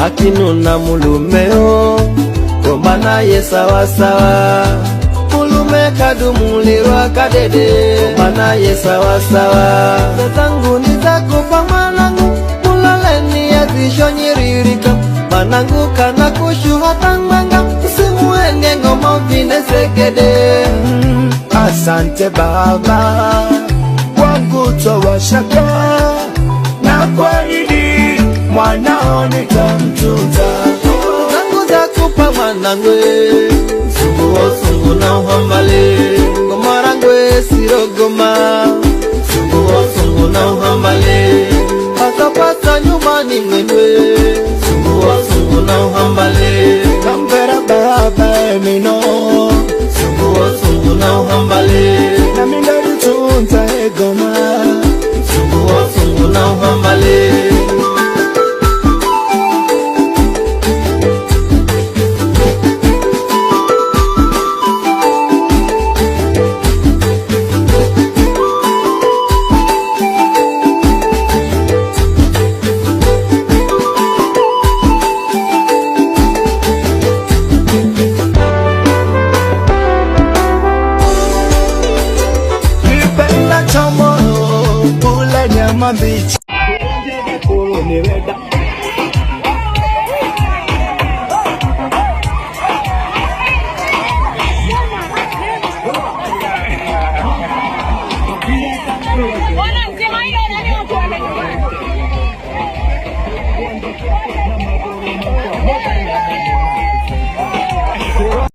akinuna mulumeo gomba naye sawa sawa. Mulume kadumulirwa kadede gomba naye sawa sawa. Zangu nizakupa mwanangu muloleni yazishonyiririka. Manangu kana kushuha tangmanga usimuende ngoma vine segede. Asante baba wangu towa shaka na kuahidi mwanao nitamtunza. Zangu zakupa mwanangwe sungu o sungu na uhambale. Gomarangwe sirogoma sungu o sungu na uhambale. Pasapasa nyumani mwenwe sungu o sungu na uhambale. Kambera baba emino sungu o sungu na uhambale. na mindari tunza egoma sungu o sungu na uhambale. Nipenda chomo ule nyama mbichi.